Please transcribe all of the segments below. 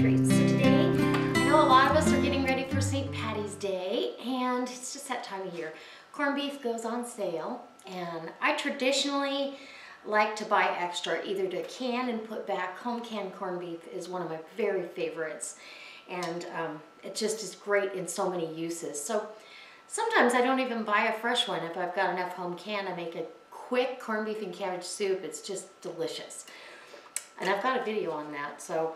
Pantry. So today, I know a lot of us are getting ready for St. Patty's Day, and it's just that time of year. Corned beef goes on sale, and I traditionally like to buy extra, either to can and put back. Home canned corned beef is one of my very favorites, and it just is great in so many uses. So sometimes I don't even buy a fresh one. If I've got enough home can, I make a quick corned beef and cabbage soup. It's just delicious. And I've got a video on that. So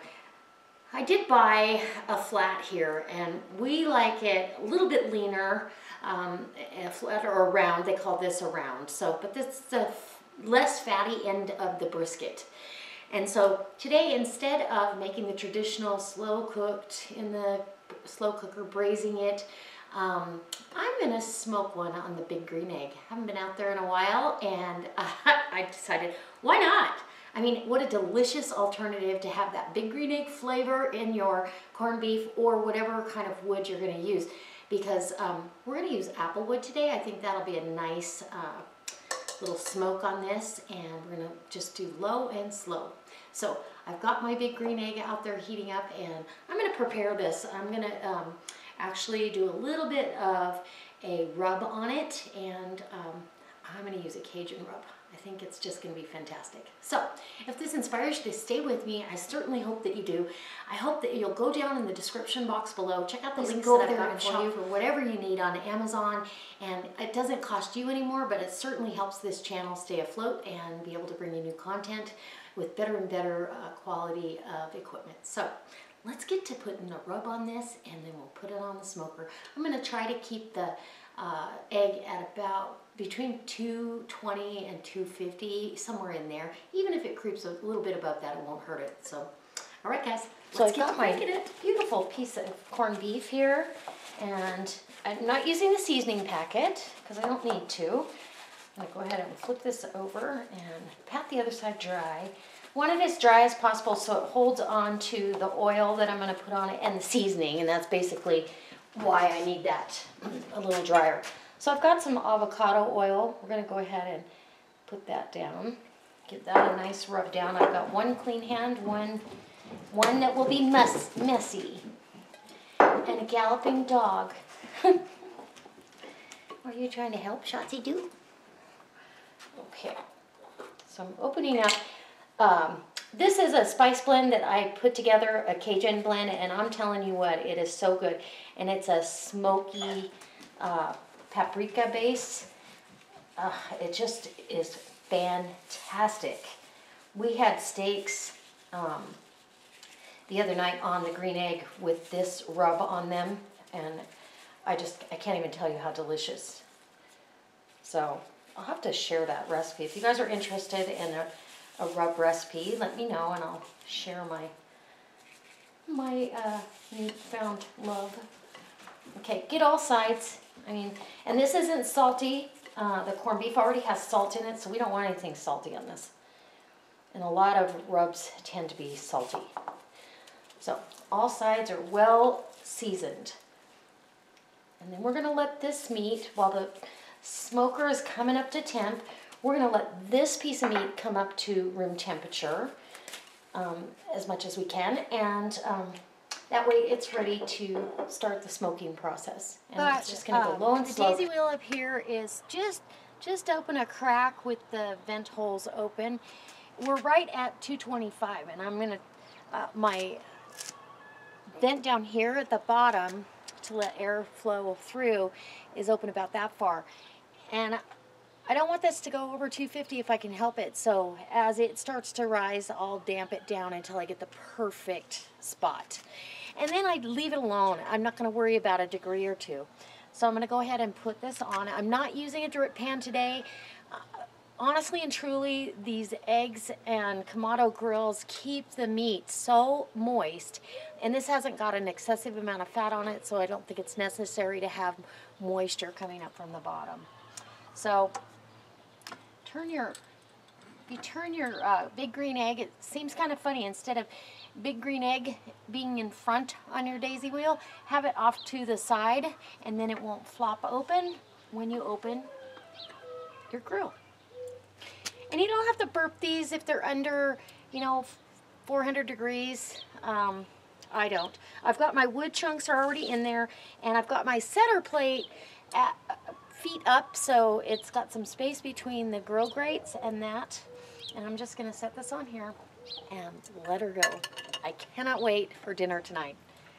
I did buy a flat here, and we like it a little bit leaner, a flat or a round. They call this a round. So, but this is the less fatty end of the brisket. And so today, instead of making the traditional slow cooked in the slow cooker, braising it, I'm gonna smoke one on the big green egg. Haven't been out there in a while, and I decided, why not? I mean, what a delicious alternative to have that big green egg flavor in your corned beef or whatever kind of wood you're gonna use. Because we're gonna use apple wood today. I think that'll be a nice little smoke on this, and we're gonna just do low and slow. So I've got my big green egg out there heating up, and I'm gonna prepare this. I'm gonna actually do a little bit of a rub on it, and I'm gonna use a Cajun rub. I think it's just gonna be fantastic. So if this inspires you to stay with me, I certainly hope that you do. I hope that you'll go down in the description box below, check out the links that I've got for you for whatever you need on Amazon. And it doesn't cost you anymore, but it certainly helps this channel stay afloat and be able to bring you new content with better and better quality of equipment. So let's get to putting a rub on this, and then we'll put it on the smoker. I'm gonna try to keep the egg at about between 220 and 250, somewhere in there. Even if it creeps a little bit above that, it won't hurt it. So, all right, guys, let's get to making it. Beautiful piece of corned beef here, and I'm not using the seasoning packet because I don't need to. I'm gonna go ahead and flip this over and pat the other side dry. I want it as dry as possible so it holds on to the oil that I'm gonna put on it and the seasoning, and that's basically why I need that a little drier. So I've got some avocado oil. We're gonna go ahead and put that down. Give that a nice rub down. I've got one clean hand, one that will be messy, and a galloping dog. Are you trying to help, Shotzi do? Okay, so I'm opening up. This is a spice blend that I put together, a Cajun blend, and I'm telling you what, it is so good. And it's a smoky paprika base. It just is fantastic. We had steaks the other night on the green egg with this rub on them, and I can't even tell you how delicious. So I'll have to share that recipe. If you guys are interested in a rub recipe, let me know, and I'll share my newfound love. Okay, get all sides. I mean, and this isn't salty. The corned beef already has salt in it, so we don't want anything salty on this. And a lot of rubs tend to be salty. So all sides are well seasoned. And then we're gonna let this meat, while the smoker is coming up to temp, we're gonna let this piece of meat come up to room temperature as much as we can, and that way it's ready to start the smoking process. And it's just gonna go low and slow. The daisy wheel up here is just open a crack with the vent holes open. We're right at 225, and I'm gonna, my vent down here at the bottom to let air flow through is open about that far. And I don't want this to go over 250 if I can help it, so as it starts to rise, I'll damp it down until I get the perfect spot. And then I leave it alone. I'm not going to worry about a degree or two. So I'm going to go ahead and put this on. I'm not using a drip pan today. Honestly and truly, these eggs and Kamado grills keep the meat so moist, and this hasn't got an excessive amount of fat on it, so I don't think it's necessary to have moisture coming up from the bottom. So if you turn your big green egg, it seems kind of funny. Instead of big green egg being in front on your daisy wheel, have it off to the side, and then it won't flop open when you open your grill. And you don't have to burp these if they're under, 400 degrees. I don't. I've got my wood chunks are already in there, and I've got my center plate at feet up, so it's got some space between the grill grates and that. And I'm just gonna set this on here and let her go. I cannot wait for dinner tonight.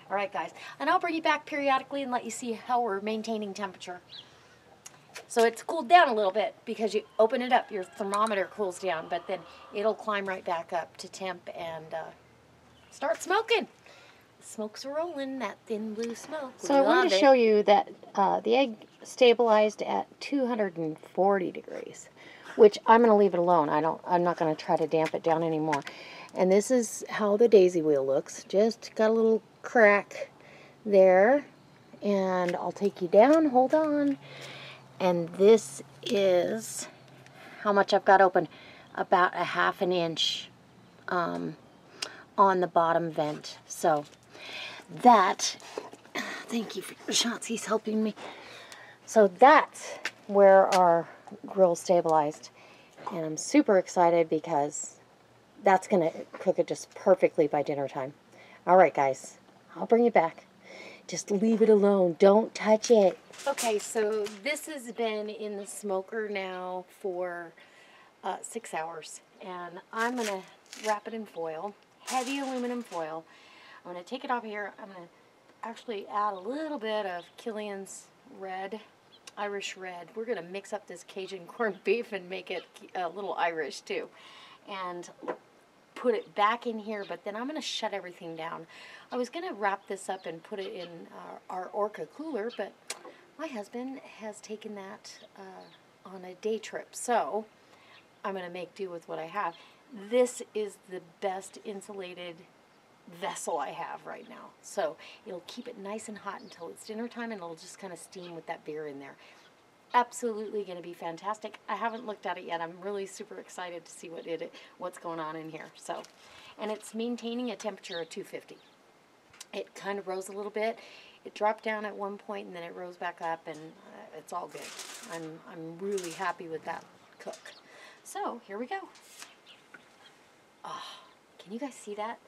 All right, guys, and I'll bring you back periodically and let you see how we're maintaining temperature. So it's cooled down a little bit because you open it up, your thermometer cools down, but then it'll climb right back up to temp and start smoking. The smoke's rolling, that thin blue smoke. So I wanted to show you that the egg stabilized at 240 degrees, which I'm going to leave it alone. I'm not going to try to damp it down anymore. And this is how the daisy wheel looks. Just got a little crack there. And I'll take you down. Hold on. And this is how much I've got open. About a ½ an inch on the bottom vent. So that, thank you for your shots, he's helping me. So that's where our grill stabilized. And I'm super excited because that's going to cook it just perfectly by dinner time. All right, guys, I'll bring you back. Just leave it alone. Don't touch it. Okay, so this has been in the smoker now for 6 hours. And I'm going to wrap it in foil, heavy aluminum foil. I'm going to take it off here. I'm going to actually add a little bit of Killian's red, Irish red. We're going to mix up this Cajun corned beef and make it a little Irish too. And put it back in here, but then I'm going to shut everything down. I was going to wrap this up and put it in our Orca cooler, but my husband has taken that on a day trip, so I'm going to make do with what I have. This is the best insulated vessel I have right now, so it'll keep it nice and hot until it's dinner time, and it'll just kind of steam with that beer in there. Absolutely going to be fantastic. I haven't looked at it yet. I'm really super excited to see what's going on in here. So, and it's maintaining a temperature of 250. It kind of rose a little bit. It dropped down at one point and then it rose back up, and it's all good. I'm really happy with that cook. So here we go. Oh, can you guys see that?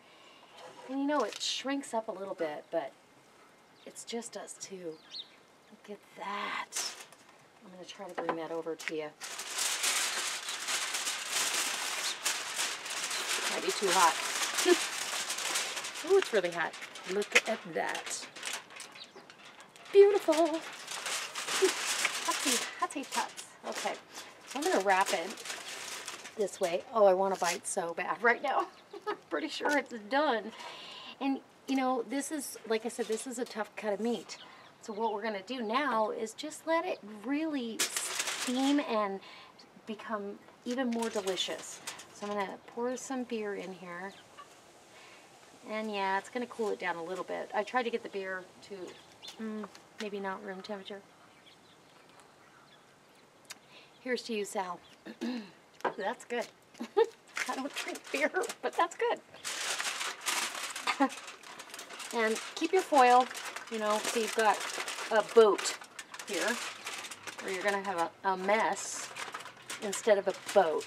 And you know, it shrinks up a little bit, but it's just us too. Look at that. I'm going to try to bring that over to you. Might be too hot. Oh, it's really hot. Look at that. Beautiful. Hotsy tots. Okay, so I'm going to wrap it this way. Oh, I want a bite so bad right now. I'm pretty sure it's done. And, you know, this is, like I said, this is a tough cut of meat. So what we're going to do now is just let it really steam and become even more delicious. So I'm going to pour some beer in here. And yeah, it's going to cool it down a little bit. I tried to get the beer to maybe not room temperature. Here's to you, Sal. That's good. I don't drink beer, but that's good. And keep your foil, you know, so you've got a boat here, where you're going to have a mess instead of a boat.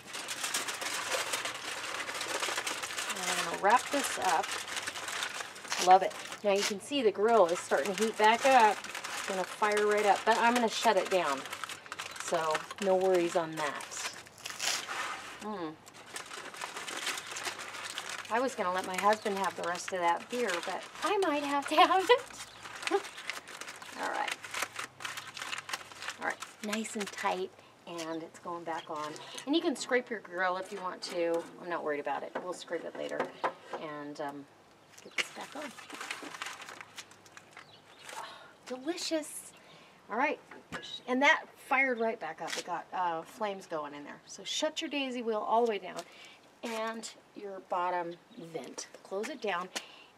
And I'm going to wrap this up. Love it. Now you can see the grill is starting to heat back up. It's going to fire right up, but I'm going to shut it down. So no worries on that. I was going to let my husband have the rest of that beer, but I might have to have it. All right. All right, nice and tight, and it's going back on. And you can scrape your grill if you want to. I'm not worried about it. We'll scrape it later and get this back on. Oh, delicious. All right, and that fired right back up. It got flames going in there. So shut your daisy wheel all the way down, and your bottom vent. Close it down.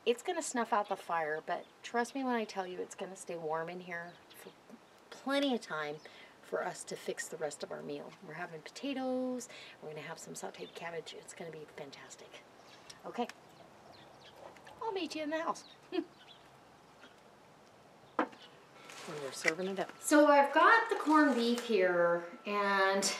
It's going to snuff out the fire, but trust me when I tell you it's going to stay warm in here for plenty of time for us to fix the rest of our meal. We're having potatoes. We're going to have some sauteed cabbage. It's going to be fantastic. Okay. I'll meet you in the house. And we're serving it up. So I've got the corned beef here, and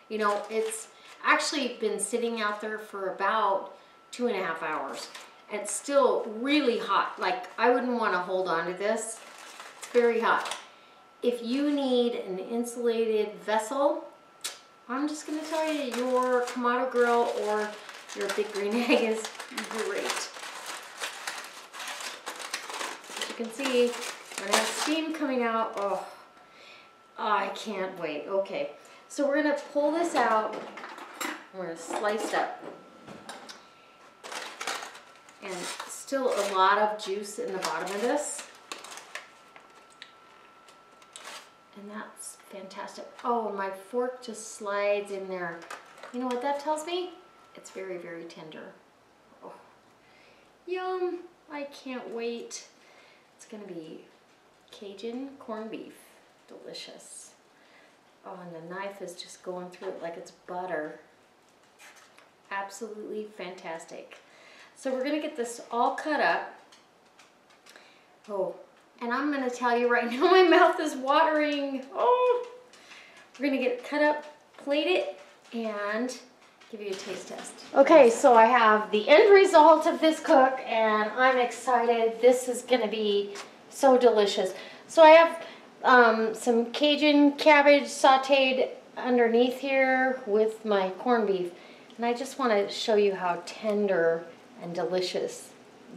you know, it's actually been sitting out there for about 2.5 hours. And it's still really hot. Like, I wouldn't want to hold on to this. It's very hot. If you need an insulated vessel, I'm just going to tell you, your Kamado Grill or your Big Green Egg is great. As you can see, when I have steam coming out, oh, I can't wait. Okay, so we're going to pull this out. We're going to slice up. And still a lot of juice in the bottom of this. And that's fantastic. Oh, my fork just slides in there. You know what that tells me? It's very, very tender. Oh, yum. I can't wait. It's going to be Cajun corned beef. Delicious. Oh, and the knife is just going through it like it's butter. Absolutely fantastic. So we're going to get this all cut up. Oh, and I'm going to tell you right now, my mouth is watering. Oh, we're going to get it cut up, plate it, and give you a taste test. Okay, so I have the end result of this cook, and I'm excited. This is going to be so delicious. So I have some Cajun cabbage sauteed underneath here with my corned beef. And I just want to show you how tender and delicious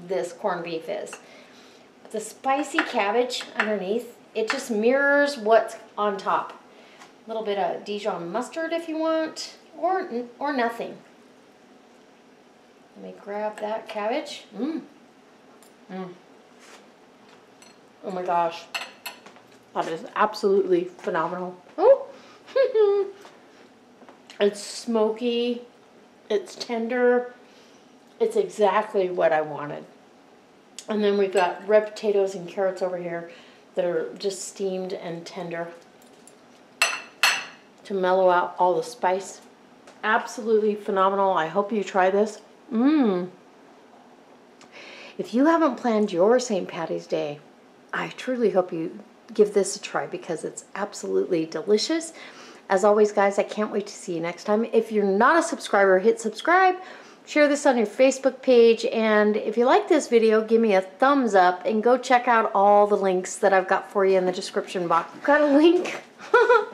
this corned beef is. The spicy cabbage underneath, it just mirrors what's on top. A little bit of Dijon mustard if you want, or nothing. Let me grab that cabbage. Oh my gosh, that is absolutely phenomenal. Oh, it's smoky, it's tender. It's exactly what I wanted. And then we've got red potatoes and carrots over here that are just steamed and tender to mellow out all the spice. Absolutely phenomenal. I hope you try this. If you haven't planned your St. Patty's Day, I truly hope you give this a try because it's absolutely delicious. As always, guys, I can't wait to see you next time. If you're not a subscriber, hit subscribe. Share this on your Facebook page, and if you like this video, give me a thumbs up and go check out all the links that I've got for you in the description box. I've got a link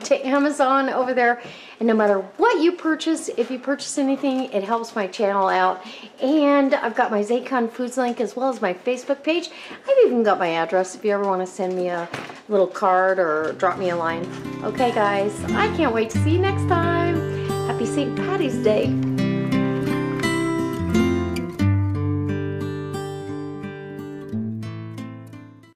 to Amazon over there, and no matter what you purchase, if you purchase anything, it helps my channel out. And I've got my Zaycon Foods link as well as my Facebook page. I've even got my address if you ever want to send me a little card or drop me a line. Okay, guys, I can't wait to see you next time. Happy St. Patty's Day.